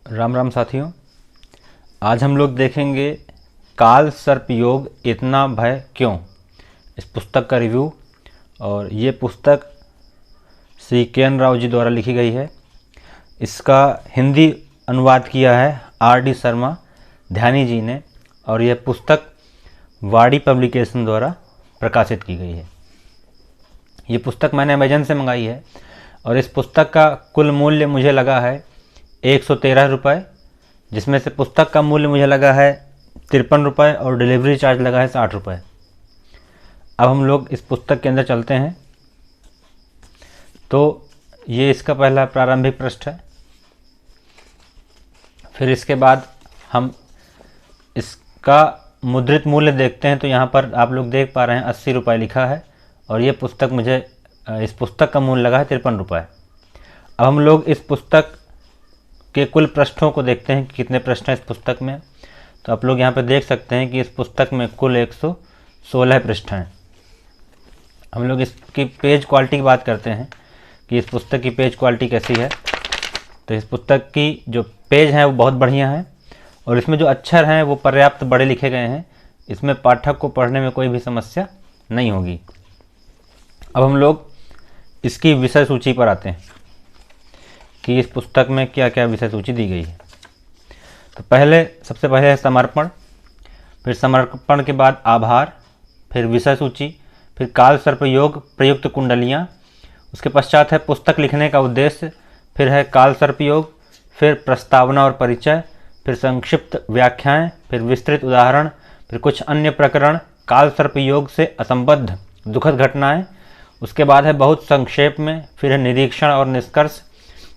राम राम साथियों। आज हम लोग देखेंगे काल सर्प योग इतना भय क्यों, इस पुस्तक का रिव्यू। और ये पुस्तक श्री के.एन. राव जी द्वारा लिखी गई है। इसका हिंदी अनुवाद किया है R.D. शर्मा ध्यानी जी ने, और यह पुस्तक वाणी पब्लिकेशन द्वारा प्रकाशित की गई है। ये पुस्तक मैंने अमेजन से मंगाई है और इस पुस्तक का कुल मूल्य मुझे लगा है 113 रुपये, जिसमें से पुस्तक का मूल्य मुझे लगा है 53 रुपये और डिलीवरी चार्ज लगा है 60 रुपये। अब हम लोग इस पुस्तक के अंदर चलते हैं। तो ये इसका पहला प्रारंभिक पृष्ठ है। फिर इसके बाद हम इसका मुद्रित मूल्य देखते हैं। तो यहाँ पर आप लोग देख पा रहे हैं 80 रुपये लिखा है और ये पुस्तक मुझे इस पुस्तक का मूल्य लगा है 53 रुपये। अब हम लोग इस पुस्तक के कुल पृष्ठों को देखते हैं कि कितने पृष्ठ हैं इस पुस्तक में। तो आप लोग यहाँ पर देख सकते हैं कि इस पुस्तक में कुल 116 पृष्ठ हैं। हम लोग इसकी पेज क्वालिटी की बात करते हैं कि इस पुस्तक की पेज क्वालिटी कैसी है। तो इस पुस्तक की जो पेज हैं वो बहुत बढ़िया है और इसमें जो अक्षर हैं वो पर्याप्त बड़े लिखे गए हैं। इसमें पाठक को पढ़ने में कोई भी समस्या नहीं होगी। अब हम लोग इसकी विषय सूची पर आते हैं कि इस पुस्तक में क्या क्या विषय सूची दी गई है। तो सबसे पहले है समर्पण, फिर समर्पण के बाद आभार, फिर विषय सूची, फिर काल सर्प योग प्रयुक्त कुंडलियाँ, उसके पश्चात है पुस्तक लिखने का उद्देश्य, फिर है काल सर्प योग, फिर प्रस्तावना और परिचय, फिर संक्षिप्त व्याख्याएं, फिर विस्तृत उदाहरण, फिर कुछ अन्य प्रकरण, काल सर्प योग से असंबद्ध दुखद घटनाएं, उसके बाद है बहुत संक्षेप में, फिर है निरीक्षण और निष्कर्ष,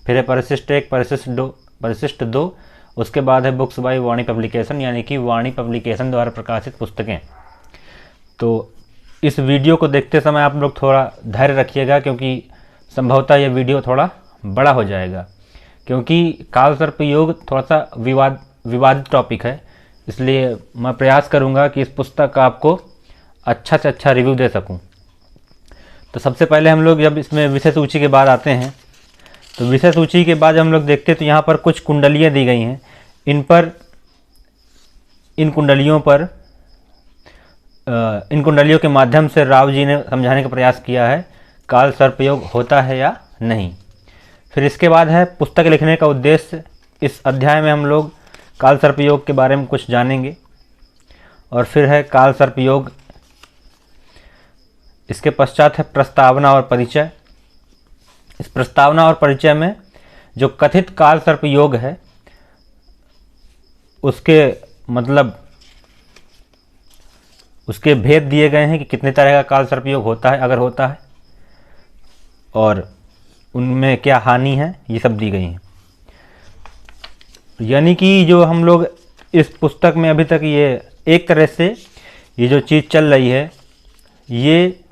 फिर है परिशिष्ट 1, परिशिष्ट 2, उसके बाद है बुक्स बाय वाणी पब्लिकेशन, यानी कि वाणी पब्लिकेशन द्वारा प्रकाशित पुस्तकें। तो इस वीडियो को देखते समय आप लोग थोड़ा धैर्य रखिएगा, क्योंकि संभवतः यह वीडियो थोड़ा बड़ा हो जाएगा, क्योंकि काल सर्प योग थोड़ा सा विवादित टॉपिक है। इसलिए मैं प्रयास करूंगा कि इस पुस्तक का आपको अच्छा से अच्छा रिव्यू दे सकूं। तो सबसे पहले हम लोग जब इसमें विषय सूची के बाद आते हैं, तो विषय सूची के बाद हम लोग देखते हैं तो यहाँ पर कुछ कुंडलियाँ दी गई हैं। इन कुंडलियों के माध्यम से राव जी ने समझाने का प्रयास किया है काल सर्प योग होता है या नहीं। फिर इसके बाद है पुस्तक लिखने का उद्देश्य। इस अध्याय में हम लोग काल सर्प योग के बारे में कुछ जानेंगे। और फिर है काल सर्प योग। इसके पश्चात है प्रस्तावना और परिचय। इस प्रस्तावना और परिचय में जो कथित काल सर्प योग है उसके भेद दिए गए हैं कि कितने तरह का काल सर्प योग होता है, अगर होता है, और उनमें क्या हानि है, ये सब दी गई हैं। यानी कि जो हम लोग इस पुस्तक में अभी तक ये एक तरह से ये जो चीज़ चल रही है, ये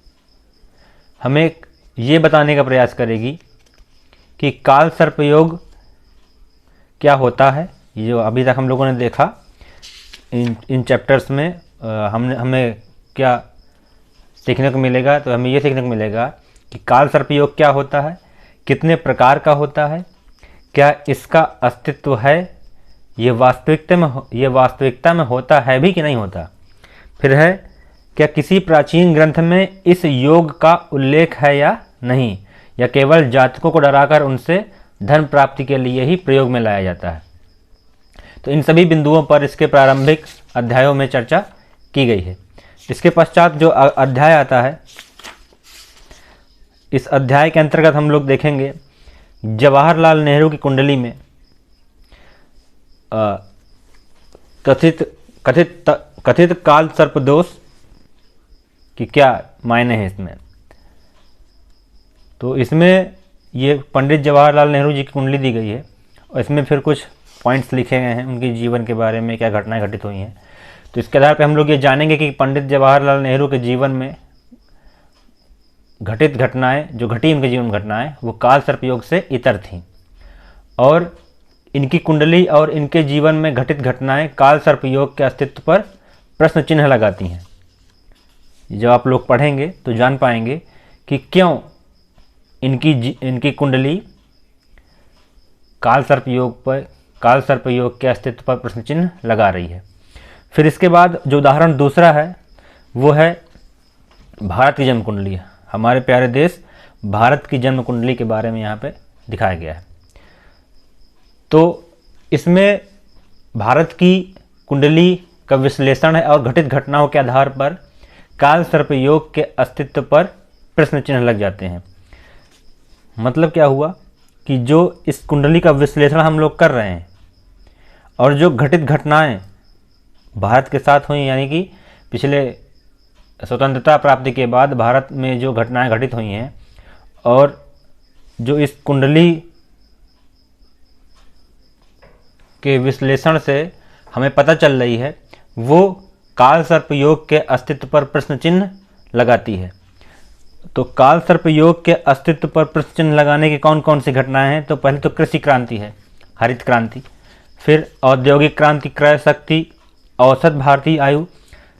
हमें ये बताने का प्रयास करेगी कि काल सर्प योग क्या होता है। ये जो अभी तक हम लोगों ने देखा इन चैप्टर्स में हमें क्या सीखने को मिलेगा। तो हमें ये सीखने को मिलेगा कि काल सर्प योग क्या होता है, कितने प्रकार का होता है, क्या इसका अस्तित्व है, ये वास्तविकता में होता है भी कि नहीं होता। फिर है क्या किसी प्राचीन ग्रंथ में इस योग का उल्लेख है या नहीं, या केवल जातकों को डराकर उनसे धन प्राप्ति के लिए ही प्रयोग में लाया जाता है। तो इन सभी बिंदुओं पर इसके प्रारंभिक अध्यायों में चर्चा की गई है। इसके पश्चात जो अध्याय आता है, इस अध्याय के अंतर्गत हम लोग देखेंगे जवाहरलाल नेहरू की कुंडली में कथित काल सर्प दोष कि क्या मायने हैं इसमें। तो इसमें ये पंडित जवाहरलाल नेहरू जी की कुंडली दी गई है और इसमें फिर कुछ पॉइंट्स लिखे गए हैं उनके जीवन के बारे में, क्या घटनाएं घटित हुई हैं। तो इसके आधार पर हम लोग ये जानेंगे कि पंडित जवाहरलाल नेहरू के जीवन में घटित घटनाएं, जो घटी उनके जीवन घटनाएं, वो काल सर्प योग से इतर थीं, और इनकी कुंडली और इनके जीवन में घटित घटनाएं काल सर्प योग के अस्तित्व पर प्रश्न चिन्ह लगाती हैं। जब आप लोग पढ़ेंगे तो जान पाएंगे कि क्यों इनकी कुंडली काल सर्प योग पर काल सर्प योग के अस्तित्व पर प्रश्न चिन्ह लगा रही है। फिर इसके बाद जो उदाहरण दूसरा है वो है भारत की जन्म कुंडली। हमारे प्यारे देश भारत की जन्म कुंडली के बारे में यहाँ पे दिखाया गया है। तो इसमें भारत की कुंडली का विश्लेषण है और घटित घटनाओं के आधार पर काल सर्प योग के अस्तित्व पर प्रश्न चिन्ह लग जाते हैं। मतलब क्या हुआ कि जो इस कुंडली का विश्लेषण हम लोग कर रहे हैं और जो घटित घटनाएं भारत के साथ हुई, यानी कि पिछले स्वतंत्रता प्राप्ति के बाद भारत में जो घटनाएं घटित हुई हैं और जो इस कुंडली के विश्लेषण से हमें पता चल रही है, वो काल सर्प योग के अस्तित्व पर प्रश्न चिन्ह लगाती है। तो काल सर्प योग के अस्तित्व पर प्रश्न चिन्ह लगाने की कौन कौन सी घटनाएं हैं? तो पहले तो कृषि क्रांति है, हरित क्रांति, फिर औद्योगिक क्रांति, क्रय शक्ति, औसत भारतीय आयु,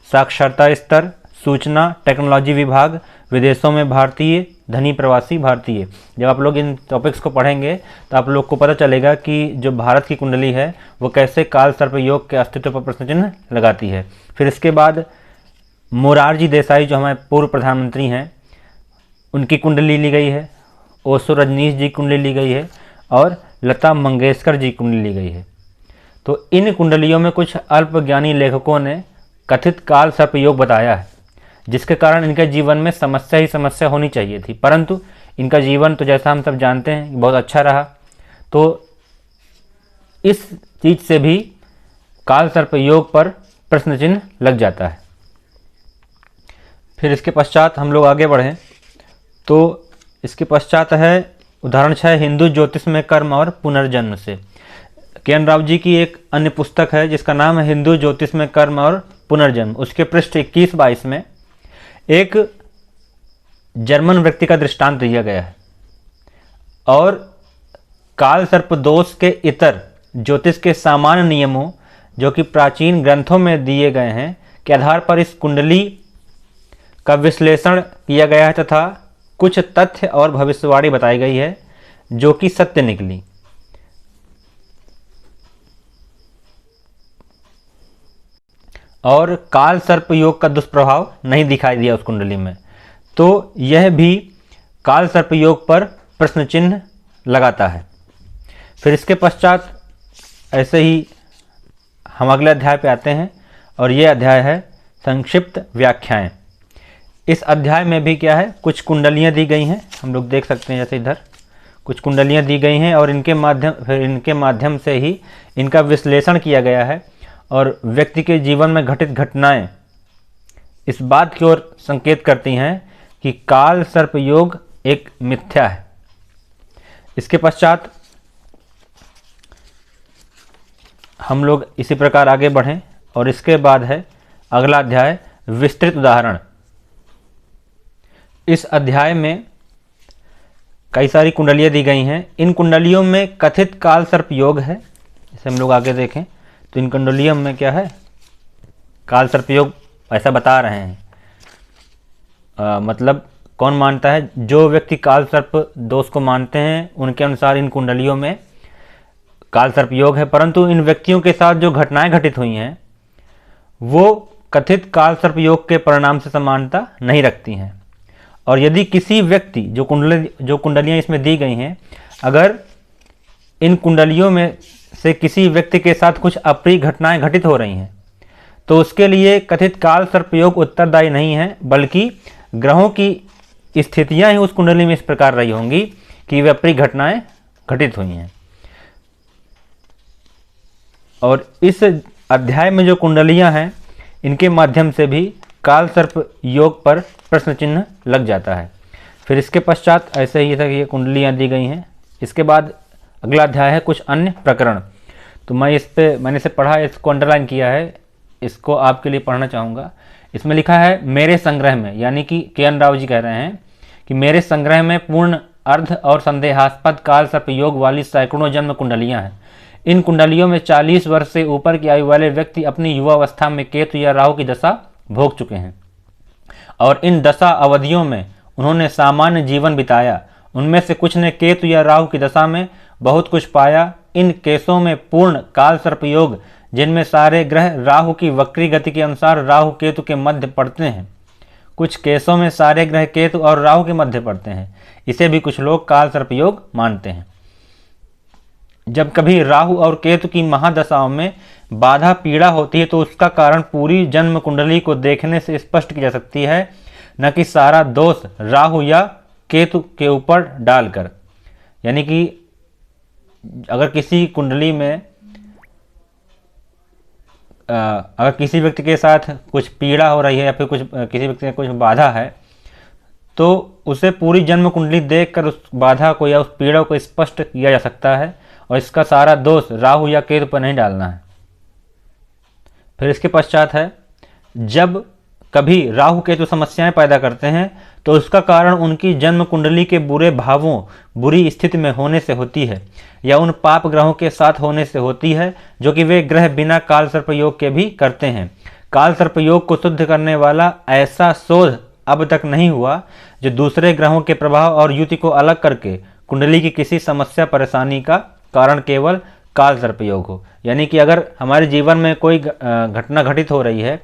साक्षरता स्तर, सूचना टेक्नोलॉजी विभाग, विदेशों में भारतीय, धनी प्रवासी भारतीय। जब आप लोग इन टॉपिक्स को पढ़ेंगे तो आप लोग को पता चलेगा कि जो भारत की कुंडली है वो कैसे काल सर्प योग के अस्तित्व पर प्रश्न चिन्ह लगाती है। फिर इसके बाद मोरारजी देसाई जो हमारे पूर्व प्रधानमंत्री हैं उनकी कुंडली ली गई है, ओशो रजनीश जी की कुंडली ली गई है और लता मंगेशकर जी की कुंडली ली गई है। तो इन कुंडलियों में कुछ अल्पज्ञानी लेखकों ने कथित काल सर्प योग बताया है, जिसके कारण इनके जीवन में समस्या ही समस्या होनी चाहिए थी, परंतु इनका जीवन तो जैसा हम सब जानते हैं बहुत अच्छा रहा। तो इस चीज से भी काल सर्प योग पर प्रश्न चिन्ह लग जाता है। फिर इसके पश्चात हम लोग आगे बढ़ें तो इसके पश्चात है उदाहरण 6 हिंदू ज्योतिष में कर्म और पुनर्जन्म से। के.एन. राव जी की एक अन्य पुस्तक है जिसका नाम है हिंदू ज्योतिष में कर्म और पुनर्जन्म। उसके पृष्ठ 21-22 में एक जर्मन व्यक्ति का दृष्टांत दिया गया है और काल सर्प दोष के इतर ज्योतिष के सामान्य नियमों जो कि प्राचीन ग्रंथों में दिए गए हैं के आधार पर इस कुंडली का विश्लेषण किया गया है तथा कुछ तथ्य और भविष्यवाणी बताई गई है जो कि सत्य निकली। और काल सर्प योग का दुष्प्रभाव नहीं दिखाई दिया उस कुंडली में। तो यह भी काल सर्प योग पर प्रश्न चिन्ह लगाता है। फिर इसके पश्चात ऐसे ही हम अगले अध्याय पे आते हैं और ये अध्याय है संक्षिप्त व्याख्याएं। इस अध्याय में भी क्या है, कुछ कुंडलियां दी गई हैं, हम लोग देख सकते हैं जैसे इधर कुछ कुंडलियां दी गई हैं और इनके माध्यम से ही इनका विश्लेषण किया गया है और व्यक्ति के जीवन में घटित घटनाएं इस बात की ओर संकेत करती हैं कि काल सर्प योग एक मिथ्या है। इसके पश्चात हम लोग इसी प्रकार आगे बढ़ें और इसके बाद है अगला अध्याय विस्तृत उदाहरण। इस अध्याय में कई सारी कुंडलियां दी गई हैं। इन कुंडलियों में कथित काल सर्प योग है। जैसे हम लोग आगे देखें तो इन कुंडलियों में क्या है, काल सर्प योग ऐसा बता रहे हैं। मतलब कौन मानता है, जो व्यक्ति काल सर्प दोष को मानते हैं उनके अनुसार इन कुंडलियों में काल सर्प योग है, परंतु इन व्यक्तियों के साथ जो घटनाएं घटित हुई हैं वो कथित काल सर्प योग के परिणाम से समानता नहीं रखती हैं। और यदि किसी व्यक्ति जो कुंडलियां इसमें दी गई हैं, अगर इन कुंडलियों में से किसी व्यक्ति के साथ कुछ अप्रिय घटनाएं घटित हो रही हैं तो उसके लिए कथित काल सर्प योग उत्तरदायी नहीं है, बल्कि ग्रहों की स्थितियां ही उस कुंडली में इस प्रकार रही होंगी कि वे अप्रिय घटनाएं घटित हुई हैं। और इस अध्याय में जो कुंडलियां हैं इनके माध्यम से भी काल सर्प योग पर प्रश्न चिन्ह लग जाता है। फिर इसके पश्चात ऐसे ही ये कुंडलियां दी गई हैं। इसके बाद अगला अध्याय है कुछ अन्य प्रकरण। तो मैंने इसे पढ़ा, इसको अंडरलाइन किया है, इसको आपके लिए पढ़ना चाहूँगा। इसमें लिखा है मेरे संग्रह में, यानी कि के.एन. राव जी कह रहे हैं कि मेरे संग्रह में पूर्ण अर्ध और संदेहास्पद काल सर्प योग वाली सैकड़ों जन्म कुंडलियां हैं। इन कुंडलियों में 40 वर्ष से ऊपर की आयु वाले व्यक्ति अपनी युवावस्था में केतु या राहु की दशा भोग चुके हैं और इन दशा अवधियों में उन्होंने सामान्य जीवन बिताया। उनमें से कुछ ने केतु या राहु की दशा में बहुत कुछ पाया। इन केसों में पूर्ण काल सर्प योग, जिनमें सारे ग्रह राहु की वक्री गति के अनुसार राहु केतु के मध्य पड़ते हैं, कुछ केसों में सारे ग्रह केतु और राहु के मध्य पड़ते हैं, इसे भी कुछ लोग काल सर्प योग मानते हैं। जब कभी राहु और केतु की महादशाओं में बाधा पीड़ा होती है तो उसका कारण पूरी जन्म कुंडली को देखने से स्पष्ट की जा सकती है, न कि सारा दोष राहु या केतु के ऊपर डालकर। यानी कि अगर किसी कुंडली में अगर किसी व्यक्ति के साथ कुछ पीड़ा हो रही है या फिर कुछ किसी व्यक्ति में कुछ बाधा है, तो उसे पूरी जन्म कुंडली देखकर उस बाधा को या उस पीड़ा को स्पष्ट किया जा सकता है, और इसका सारा दोष राहु या केतु पर नहीं डालना है। फिर इसके पश्चात है, जब कभी राहु केतु समस्याएं पैदा करते हैं तो उसका कारण उनकी जन्म कुंडली के बुरे भावों, बुरी स्थिति में होने से होती है, या उन पाप ग्रहों के साथ होने से होती है जो कि वे ग्रह बिना काल सर्प योग के भी करते हैं। काल सर्प योग को शुद्ध करने वाला ऐसा शोध अब तक नहीं हुआ जो दूसरे ग्रहों के प्रभाव और युति को अलग करके कुंडली की किसी समस्या परेशानी का कारण केवल काल सर्प योग हो। यानी कि अगर हमारे जीवन में कोई घटना घटित हो रही है,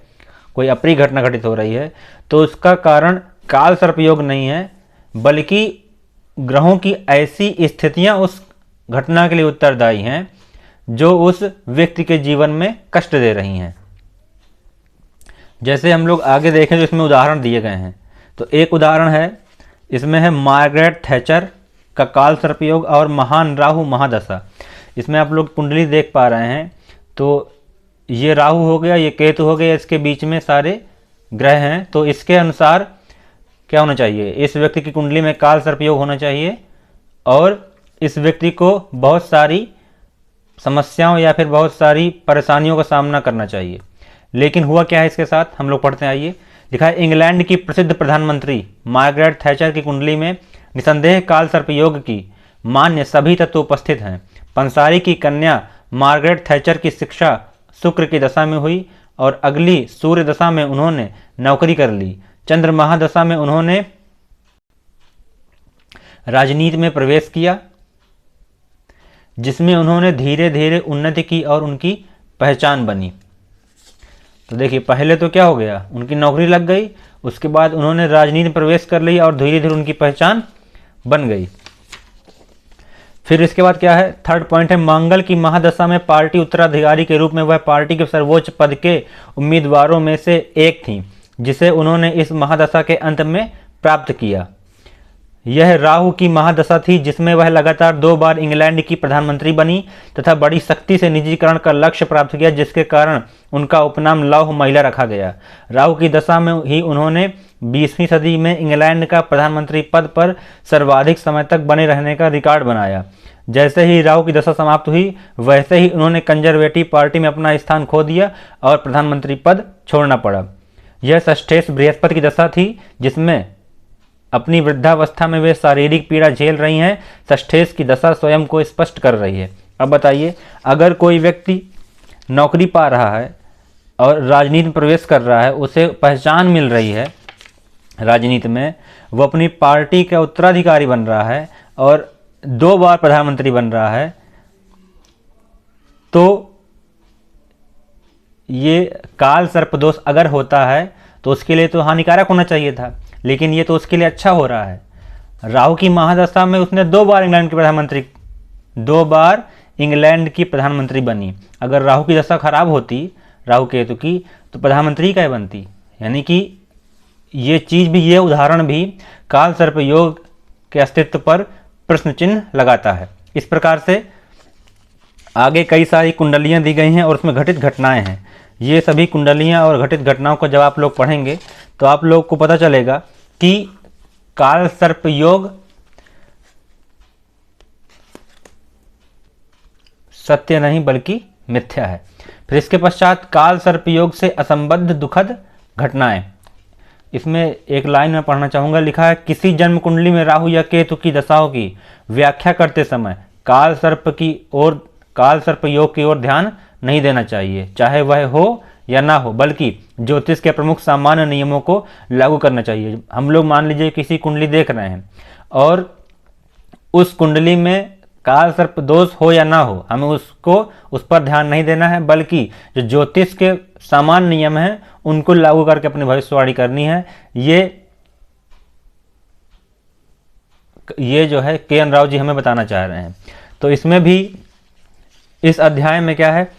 कोई अप्रिय घटना घटित हो रही है, तो उसका कारण काल सर्प योग नहीं है, बल्कि ग्रहों की ऐसी स्थितियां उस घटना के लिए उत्तरदायी हैं जो उस व्यक्ति के जीवन में कष्ट दे रही हैं। जैसे हम लोग आगे देखें तो इसमें उदाहरण दिए गए हैं। तो एक उदाहरण है, इसमें है मार्गरेट थैचर का काल सर्प योग और महान राहु महादशा। इसमें आप लोग कुंडली देख पा रहे हैं, तो ये राहु हो गया, ये केतु हो गया, इसके बीच में सारे ग्रह हैं। तो इसके अनुसार क्या होना चाहिए, इस व्यक्ति की कुंडली में काल सर्प योग होना चाहिए और इस व्यक्ति को बहुत सारी समस्याओं या फिर बहुत सारी परेशानियों का सामना करना चाहिए। लेकिन हुआ क्या है इसके साथ, हम लोग पढ़ते हैं, आइए। लिखा है, इंग्लैंड की प्रसिद्ध प्रधानमंत्री मार्गरेट थैचर की कुंडली में निसंदेह काल सर्प योग की मान्य सभी तत्व उपस्थित हैं। पंसारी की कन्या मार्गरेट थैचर की शिक्षा शुक्र की दशा में हुई और अगली सूर्य दशा में उन्होंने नौकरी कर ली। चंद्र महादशा में उन्होंने राजनीति में प्रवेश किया, जिसमें उन्होंने धीरे धीरे उन्नति की और उनकी पहचान बनी। तो देखिए, पहले तो क्या हो गया, उनकी नौकरी लग गई, उसके बाद उन्होंने राजनीति में प्रवेश कर लिया और धीरे धीरे उनकी पहचान बन गई। फिर इसके बाद क्या है, थर्ड पॉइंट है, मंगल की महादशा में पार्टी उत्तराधिकारी के रूप में वह पार्टी के सर्वोच्च पद के उम्मीदवारों में से एक थी, जिसे उन्होंने इस महादशा के अंत में प्राप्त किया। यह राहु की महादशा थी, जिसमें वह लगातार 2 बार इंग्लैंड की प्रधानमंत्री बनी तथा बड़ी सख्ती से निजीकरण का लक्ष्य प्राप्त किया, जिसके कारण उनका उपनाम लौह महिला रखा गया। राहु की दशा में ही उन्होंने 20वीं सदी में इंग्लैंड का प्रधानमंत्री पद पर सर्वाधिक समय तक बने रहने का रिकॉर्ड बनाया। जैसे ही राहु की दशा समाप्त हुई, वैसे ही उन्होंने कंजर्वेटिव पार्टी में अपना स्थान खो दिया और प्रधानमंत्री पद छोड़ना पड़ा। यह षष्ठेश बृहस्पति की दशा थी, जिसमें अपनी वृद्धावस्था में वे शारीरिक पीड़ा झेल रही हैं। षष्ठेश की दशा स्वयं को स्पष्ट कर रही है। अब बताइए, अगर कोई व्यक्ति नौकरी पा रहा है और राजनीति में प्रवेश कर रहा है, उसे पहचान मिल रही है राजनीति में, वो अपनी पार्टी का उत्तराधिकारी बन रहा है और 2 बार प्रधानमंत्री बन रहा है, तो ये काल सर्प दोष अगर होता है तो उसके लिए तो हानिकारक होना चाहिए था, लेकिन ये तो उसके लिए अच्छा हो रहा है। राहु की महादशा में उसने 2 बार इंग्लैंड की प्रधानमंत्री बनी। अगर राहु की दशा खराब होती, राहु केतु की, तो प्रधानमंत्री क्या बनती। यानी कि ये चीज़ भी, ये उदाहरण भी काल सर्प योग के अस्तित्व पर प्रश्न चिन्ह लगाता है। इस प्रकार से आगे कई सारी कुंडलियाँ दी गई हैं और उसमें घटित घटनाएं हैं। ये सभी कुंडलियाँ और घटित घटनाओं को जब आप लोग पढ़ेंगे तो आप लोग को पता चलेगा कि काल सर्प योग सत्य नहीं बल्कि मिथ्या है। फिर इसके पश्चात काल सर्प योग से असंबद्ध दुखद घटनाएं। इसमें एक लाइन में पढ़ना चाहूँगा, लिखा है, किसी जन्म कुंडली में राहु या केतु की दशाओं की व्याख्या करते समय काल सर्प योग की ओर ध्यान नहीं देना चाहिए, चाहे वह हो या ना हो, बल्कि ज्योतिष के प्रमुख सामान्य नियमों को लागू करना चाहिए। हम लोग मान लीजिए किसी कुंडली देख रहे हैं और उस कुंडली में काल सर्प दोष हो या ना हो, हमें उसको उस पर ध्यान नहीं देना है, बल्कि जो ज्योतिष के सामान्य नियम हैं उनको लागू करके अपनी भविष्यवाणी करनी है। ये जो है के एन राव जी हमें बताना चाह रहे हैं। तो इसमें भी इस अध्याय में क्या है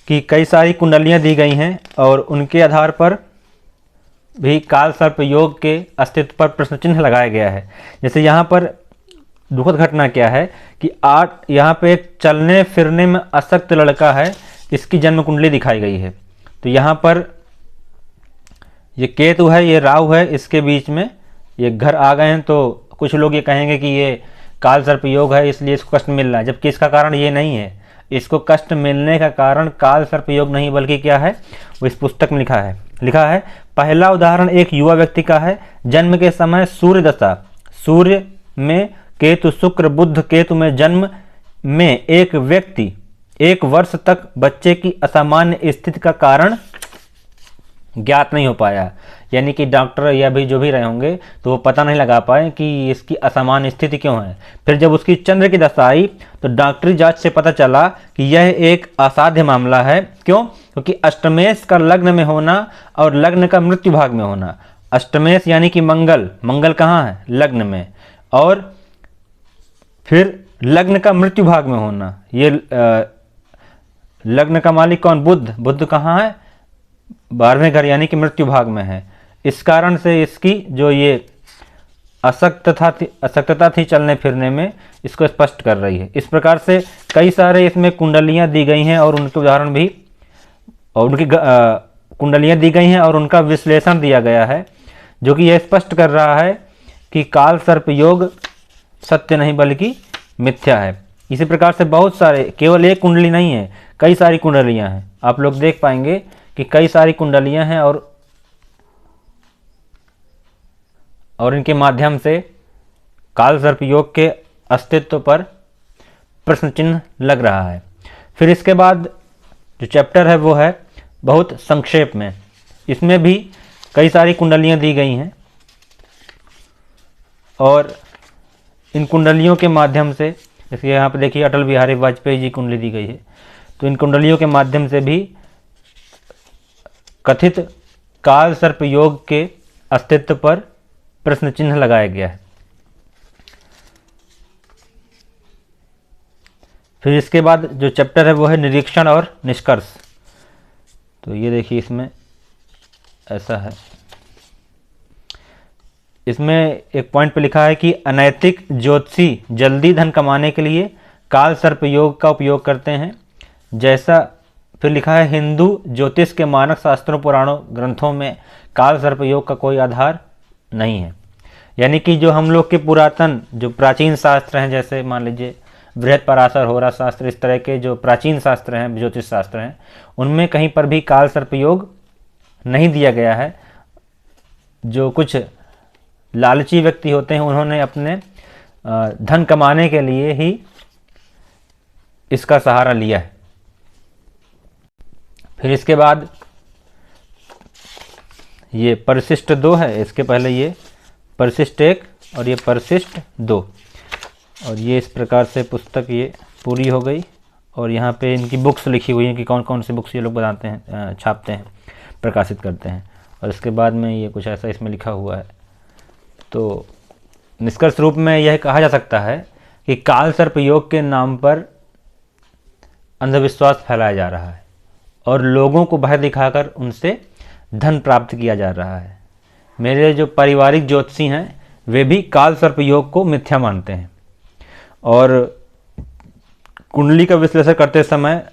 कि कई सारी कुंडलियां दी गई हैं और उनके आधार पर भी काल सर्प योग के अस्तित्व पर प्रश्न चिन्ह लगाया गया है। जैसे यहाँ पर दुखद घटना क्या है कि यहाँ पे एक चलने फिरने में अशक्त लड़का है, इसकी जन्म कुंडली दिखाई गई है। तो यहाँ पर ये केतु है, ये राहु है, इसके बीच में ये घर आ गए हैं। तो कुछ लोग ये कहेंगे कि ये काल सर्प योग है इसलिए इसको कष्ट मिल रहा है, जबकि इसका कारण ये नहीं है। इसको कष्ट मिलने का कारण काल सर्प योग नहीं बल्कि क्या है, वो इस पुस्तक में लिखा है। पहला उदाहरण एक युवा व्यक्ति का है। जन्म के समय सूर्य दशा, सूर्य में केतु, शुक्र, बुध केतु में जन्म में एक व्यक्ति 1 वर्ष तक बच्चे की असामान्य स्थिति का कारण ज्ञात नहीं हो पाया। यानी कि डॉक्टर या भी जो भी रहे होंगे तो वो पता नहीं लगा पाए कि इसकी असामान्य स्थिति क्यों है। फिर जब उसकी चंद्र की दशा आई तो डॉक्टरी जांच से पता चला कि यह एक असाध्य मामला है। क्यों? क्योंकि अष्टमेश का लग्न में होना और लग्न का मृत्यु भाग में होना। अष्टमेश यानी कि मंगल कहाँ है? लग्न में। और फिर लग्न का मृत्यु भाग में होना। ये लग्न का मालिक कौन? बुध कहाँ है? 12वें घर यानी कि मृत्यु भाग में है। इस कारण से इसकी जो ये अशक्तता थी चलने फिरने में, इसको स्पष्ट कर रही है। इस प्रकार से कई सारे इसमें कुंडलियां दी गई हैं और उनके उदाहरण भी, और उनकी कुंडलियां दी गई हैं और उनका विश्लेषण दिया गया है, जो कि यह स्पष्ट कर रहा है कि काल सर्प योग सत्य नहीं बल्कि मिथ्या है। इसी प्रकार से बहुत सारे, केवल एक कुंडली नहीं है, कई सारी कुंडलियां हैं। आप लोग देख पाएंगे कि कई सारी कुंडलियां हैं और इनके माध्यम से काल सर्प योग के अस्तित्व पर प्रश्न चिन्ह लग रहा है। फिर इसके बाद जो चैप्टर है वो है बहुत संक्षेप में। इसमें भी कई सारी कुंडलियां दी गई हैं और इन कुंडलियों के माध्यम से, जैसे यहाँ पे देखिए अटल बिहारी वाजपेयी जी कुंडली दी गई है, तो इन कुंडलियों के माध्यम से भी कथित काल सर्प योग के अस्तित्व पर प्रश्न चिन्ह लगाया गया है। फिर इसके बाद जो चैप्टर है वो है निरीक्षण और निष्कर्ष। तो ये देखिए इसमें ऐसा है, इसमें एक पॉइंट पे लिखा है कि अनैतिक ज्योतिषी जल्दी धन कमाने के लिए काल सर्प योग का उपयोग करते हैं। जैसा फिर लिखा है हिंदू ज्योतिष के मानक शास्त्रों पुराणों ग्रंथों में काल सर्प योग का कोई आधार नहीं है। यानी कि जो हम लोग के पुरातन जो प्राचीन शास्त्र हैं, जैसे मान लीजिए बृहत्पराशर, होरा शास्त्र, इस तरह के जो प्राचीन शास्त्र हैं, ज्योतिष शास्त्र हैं, उनमें कहीं पर भी काल सर्प योग नहीं दिया गया है। जो कुछ लालची व्यक्ति होते हैं उन्होंने अपने धन कमाने के लिए ही इसका सहारा लिया है। फिर इसके बाद ये परिशिष्ट 2 है, इसके पहले ये परिशिष्ट 1 और ये परिशिष्ट 2, और ये इस प्रकार से पुस्तक ये पूरी हो गई। और यहाँ पे इनकी बुक्स लिखी हुई हैं कि कौन कौन सी बुक्स ये लोग बनाते हैं, छापते हैं, प्रकाशित करते हैं। और इसके बाद में ये कुछ ऐसा इसमें लिखा हुआ है। तो निष्कर्ष रूप में यह कहा जा सकता है कि काल सर्प योग के नाम पर अंधविश्वास फैलाया जा रहा है और लोगों को भय दिखाकर उनसे धन प्राप्त किया जा रहा है। मेरे जो पारिवारिक ज्योतिषी हैं वे भी काल सर्प योग को मिथ्या मानते हैं और कुंडली का विश्लेषण करते समय,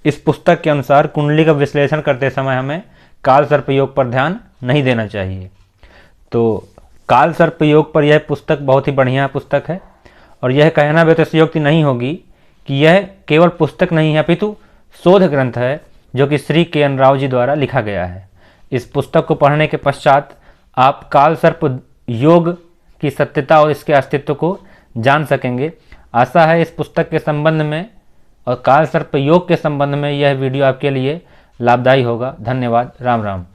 इस पुस्तक के अनुसार कुंडली का विश्लेषण करते समय हमें काल सर्प योग पर ध्यान नहीं देना चाहिए। तो काल सर्प योग पर यह पुस्तक बहुत ही बढ़िया पुस्तक है और यह कहना व्यतिशयोक्ति नहीं होगी कि यह केवल पुस्तक नहीं है अपितु शोध ग्रंथ है जो कि श्री के एन राव जी द्वारा लिखा गया है। इस पुस्तक को पढ़ने के पश्चात आप काल सर्प योग की सत्यता और इसके अस्तित्व को जान सकेंगे। आशा है इस पुस्तक के संबंध में और काल सर्प योग के संबंध में यह वीडियो आपके लिए लाभदायी होगा। धन्यवाद। राम राम।